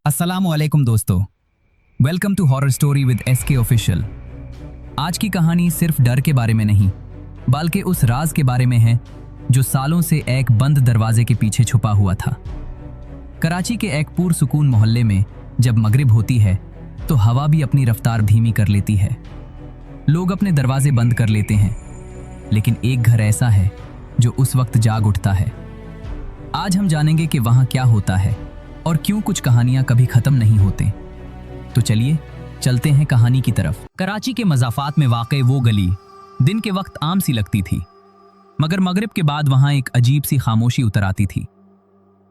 अस्सलामु अलैकुम दोस्तों, welcome to horror story with SK official. आज की कहानी सिर्फ डर के बारे में नहीं बल्कि उस राज के बारे में है जो सालों से एक बंद दरवाजे के पीछे छुपा हुआ था। कराची के एक पुरसुकून मोहल्ले में जब मगरिब होती है तो हवा भी अपनी रफ्तार धीमी कर लेती है। लोग अपने दरवाजे बंद कर लेते हैं, लेकिन एक घर ऐसा है जो उस वक्त जाग उठता है। आज हम जानेंगे कि वहाँ क्या होता है और क्यों कुछ कहानियां कभी खत्म नहीं होते। तो चलिए चलते हैं कहानी की तरफ। कराची के मज़ाफ़ात में वाक़ई वो गली दिन के वक्त आम सी लगती थी, मगर मगरिब के बाद वहां एक अजीब सी खामोशी उतर आती थी।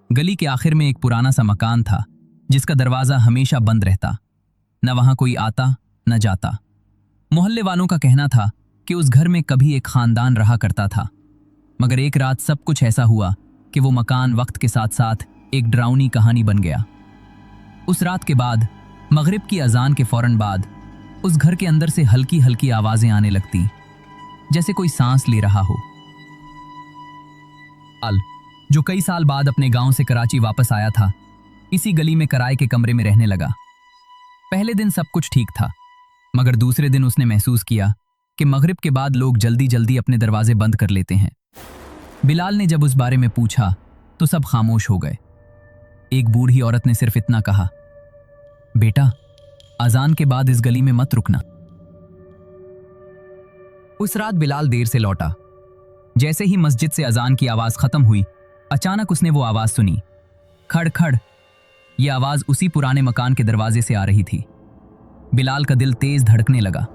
गली के आखिर में एक पुराना सा मकान था जिसका दरवाज़ा हमेशा बंद रहता। न वहां कोई आता न जाता। मोहल्ले वालों का कहना था कि उस घर में कभी एक ख़ानदान रहा करता था, मगर एक रात सब कुछ ऐसा हुआ कि वो मकान वक्त के साथ साथ एक डरावनी कहानी बन गया। उस रात के बाद मगरिब की अजान के फौरन बाद उस घर के अंदर से हल्की हल्की आवाजें आने लगती, जैसे कोई सांस ले रहा हो। अल जो कई साल बाद अपने गांव से कराची वापस आया था, इसी गली में किराए के कमरे में रहने लगा। पहले दिन सब कुछ ठीक था, मगर दूसरे दिन उसने महसूस किया कि मगरिब के बाद लोग जल्दी जल्दी अपने दरवाजे बंद कर लेते हैं। बिलाल ने जब उस बारे में पूछा तो सब खामोश हो गए। एक बूढ़ी औरत ने सिर्फ इतना कहा, बेटा, अजान के बाद इस गली में मत रुकना। उस रात बिलाल देर से लौटा। जैसे ही मस्जिद से अजान की आवाज खत्म हुई, अचानक उसने वो आवाज सुनी, खड़ खड़। यह आवाज उसी पुराने मकान के दरवाजे से आ रही थी। बिलाल का दिल तेज धड़कने लगा।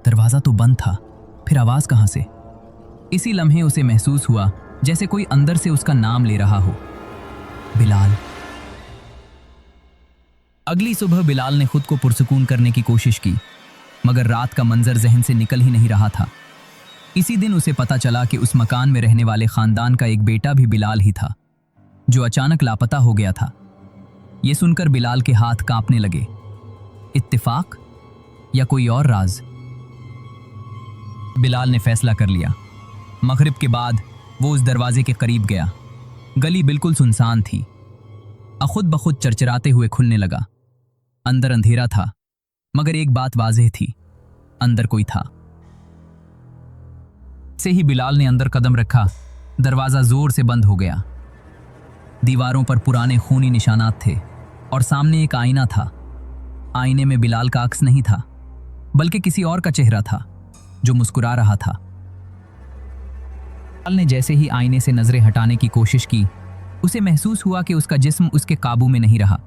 दरवाजा तो बंद था, फिर आवाज कहां से? इसी लम्हे उसे महसूस हुआ जैसे कोई अंदर से उसका नाम ले रहा हो, बिलाल। अगली सुबह बिलाल ने खुद को पुरसुकून करने की कोशिश की, मगर रात का मंजर जहन से निकल ही नहीं रहा था। इसी दिन उसे पता चला कि उस मकान में रहने वाले खानदान का एक बेटा भी बिलाल ही था, जो अचानक लापता हो गया था। यह सुनकर बिलाल के हाथ कांपने लगे। इत्तेफाक या कोई और राज? बिलाल ने फैसला कर लिया। मगरिब के बाद वो उस दरवाजे के करीब गया। गली बिल्कुल सुनसान थी। खुद ब खुद चरचराते हुए खुलने लगा। अंदर अंधेरा था, मगर एक बात वाज़ेह थी, अंदर कोई था। से ही बिलाल ने अंदर कदम रखा, दरवाजा जोर से बंद हो गया। दीवारों पर पुराने खूनी निशानात थे और सामने एक आईना था। आईने में बिलाल का अक्स नहीं था, बल्कि किसी और का चेहरा था जो मुस्कुरा रहा था। बिलाल ने जैसे ही आईने से नजरें हटाने की कोशिश की, उसे महसूस हुआ कि उसका जिस्म उसके काबू में नहीं रहा।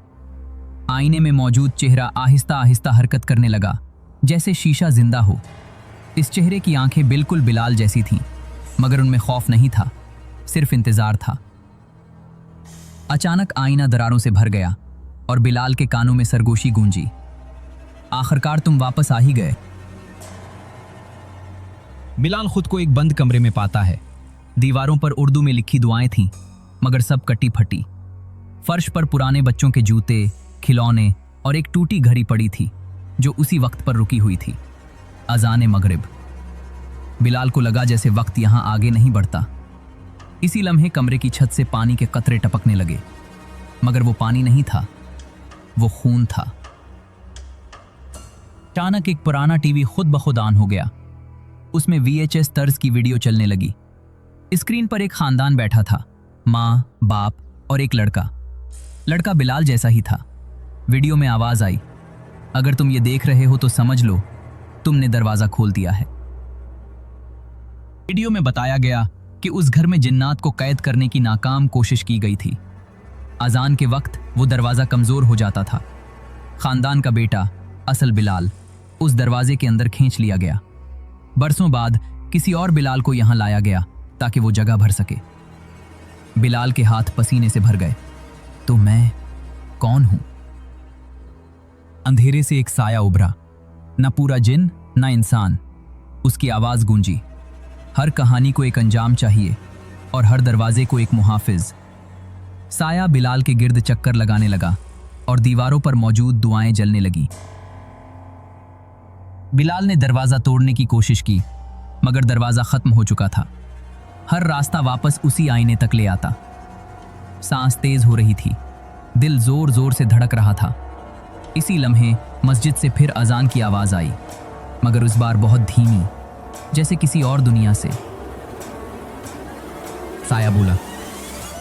आईने में मौजूद चेहरा आहिस्ता आहिस्ता हरकत करने लगा, जैसे शीशा जिंदा हो। इस चेहरे की आंखें बिल्कुल बिलाल जैसी थीं, मगर उनमें खौफ नहीं था, सिर्फ इंतजार था। अचानक आईना दरारों से भर गया और बिलाल के कानों में सरगोशी गूंजी, आखिरकार तुम वापस आ ही गए। बिलाल खुद को एक बंद कमरे में पाता है। दीवारों पर उर्दू में लिखी दुआएं थीं, मगर सब कटी फटी। फर्श पर पुराने बच्चों के जूते, खिलौने और एक टूटी घड़ी पड़ी थी जो उसी वक्त पर रुकी हुई थी। अजान मगरिब। बिलाल को लगा जैसे वक्त यहां आगे नहीं बढ़ता। इसी लम्हे कमरे की छत से पानी के कतरे टपकने लगे, मगर वो पानी नहीं था, वो खून था। अचानक एक पुराना टीवी खुद ब खुद ऑन हो गया। उसमें VHS तर्ज की वीडियो चलने लगी। स्क्रीन पर एक खानदान बैठा था, माँ, बाप और एक लड़का। लड़का बिलाल जैसा ही था। वीडियो में आवाज आई, अगर तुम ये देख रहे हो तो समझ लो तुमने दरवाजा खोल दिया है। वीडियो में बताया गया कि उस घर में जिन्नात को कैद करने की नाकाम कोशिश की गई थी। अजान के वक्त वो दरवाजा कमजोर हो जाता था। खानदान का बेटा, असल बिलाल, उस दरवाजे के अंदर खींच लिया गया। बरसों बाद किसी और बिलाल को यहां लाया गया ताकि वो जगह भर सके। बिलाल के हाथ पसीने से भर गए। तो मैं कौन हूं? अंधेरे से एक साया उभरा, न पूरा जिन न इंसान। उसकी आवाज गूंजी, हर कहानी को एक अंजाम चाहिए और हर दरवाजे को एक मुहाफिज। साया बिलाल के गिर्द चक्कर लगाने लगा और दीवारों पर मौजूद दुआएं जलने लगी। बिलाल ने दरवाजा तोड़ने की कोशिश की, मगर दरवाजा खत्म हो चुका था। हर रास्ता वापस उसी आईने तक ले आता। सांस तेज हो रही थी, दिल जोर जोर से धड़क रहा था। इसी लम्हे मस्जिद से फिर अजान की आवाज आई, मगर उस बार बहुत धीमी, जैसे किसी और दुनिया से। साया बोला,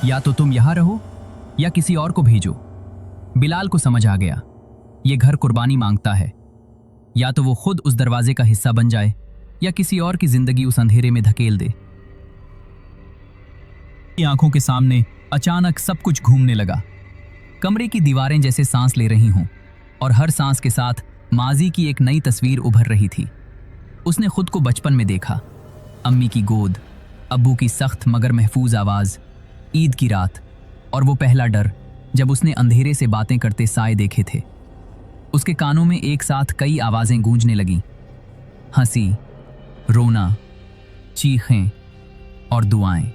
या तो तुम यहां रहो या किसी और को भेजो। बिलाल को समझ आ गया, ये घर कुर्बानी मांगता है। या तो वो खुद उस दरवाजे का हिस्सा बन जाए या किसी और की जिंदगी उस अंधेरे में धकेल दे। आंखों के सामने अचानक सब कुछ घूमने लगा। कमरे की दीवारें जैसे सांस ले रही हों और हर सांस के साथ माजी की एक नई तस्वीर उभर रही थी। उसने खुद को बचपन में देखा, अम्मी की गोद, अब्बू की सख्त मगर महफूज आवाज, ईद की रात, और वो पहला डर जब उसने अंधेरे से बातें करते साए देखे थे। उसके कानों में एक साथ कई आवाजें गूंजने लगीं, हंसी, रोना, चीखें और दुआएं।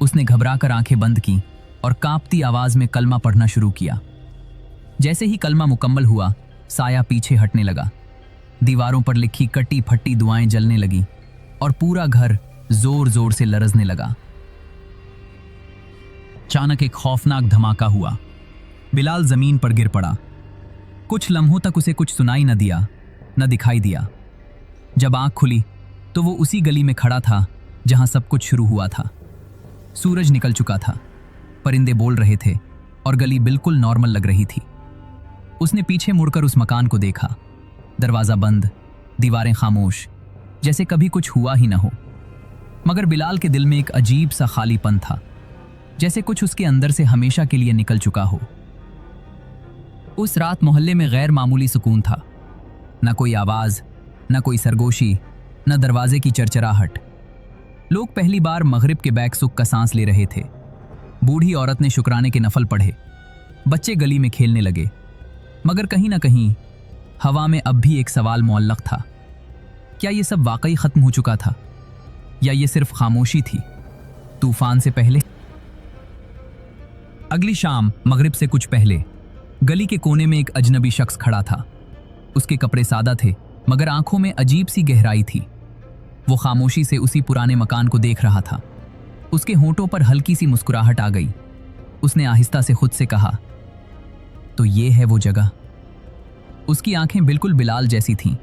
उसने घबराकर आंखें बंद की और कांपती आवाज में कलमा पढ़ना शुरू किया। जैसे ही कलमा मुकम्मल हुआ, साया पीछे हटने लगा। दीवारों पर लिखी कटी फटी दुआएं जलने लगी और पूरा घर जोर जोर से लरजने लगा। अचानक एक खौफनाक धमाका हुआ। बिलाल जमीन पर गिर पड़ा। कुछ लम्हों तक उसे कुछ सुनाई न दिया, न दिखाई दिया। जब आंख खुली तो वो उसी गली में खड़ा था जहां सब कुछ शुरू हुआ था। सूरज निकल चुका था, परिंदे बोल रहे थे और गली बिल्कुल नॉर्मल लग रही थी। उसने पीछे मुड़कर उस मकान को देखा। दरवाजा बंद, दीवारें खामोश, जैसे कभी कुछ हुआ ही न हो। मगर बिलाल के दिल में एक अजीब सा खालीपन था, जैसे कुछ उसके अंदर से हमेशा के लिए निकल चुका हो। उस रात मोहल्ले में गैर मामूली सुकून था। न कोई आवाज, न कोई सरगोशी, न दरवाजे की चरचराहट। लोग पहली बार मगरिब के बैग सुख का सांस ले रहे थे। बूढ़ी औरत ने शुक्राने के नफल पढ़े, बच्चे गली में खेलने लगे। मगर कहीं ना कहीं हवा में अब भी एक सवाल मुअल्लक था, क्या ये सब वाकई खत्म हो चुका था या ये सिर्फ खामोशी थी तूफान से पहले? अगली शाम मगरिब से कुछ पहले गली के कोने में एक अजनबी शख्स खड़ा था। उसके कपड़े सादा थे मगर आंखों में अजीब सी गहराई थी। वो खामोशी से उसी पुराने मकान को देख रहा था। उसके होंठों पर हल्की सी मुस्कुराहट आ गई। उसने आहिस्ता से खुद से कहा, तो ये है वो जगह। उसकी आंखें बिल्कुल बिलाल जैसी थीं,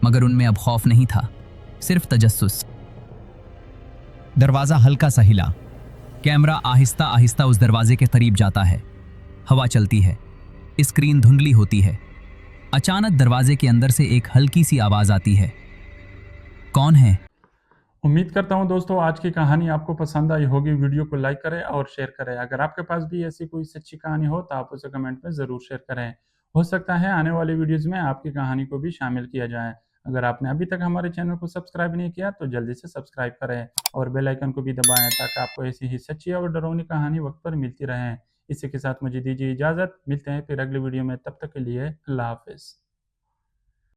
मगर उनमें अब खौफ नहीं था, सिर्फ तजस्सुस। दरवाजा हल्का सा हिला। कैमरा आहिस्ता आहिस्ता उस दरवाजे के करीब जाता है। हवा चलती है, स्क्रीन धुंधली होती है। अचानक दरवाजे के अंदर से एक हल्की सी आवाज आती है, कौन है? उम्मीद करता हूं दोस्तों आज की कहानी आपको पसंद आई होगी। वीडियो को लाइक करें और शेयर करें। अगर आपके पास भी ऐसी कोई सच्ची कहानी हो तो आप उसे कमेंट में ज़रूर शेयर करें। हो सकता है आने वाली वीडियोस में आपकी कहानी को भी शामिल किया जाए। अगर आपने अभी तक हमारे चैनल को सब्सक्राइब नहीं किया तो जल्दी से सब्सक्राइब करें और बेल आइकन को भी दबाएं ताकि आपको ऐसी ही सच्ची और डरावनी कहानी वक्त पर मिलती रहे। इसी के साथ मुझे दीजिए इजाज़त। मिलते हैं फिर अगली वीडियो में, तब तक के लिए अल्लाह हाफिज़।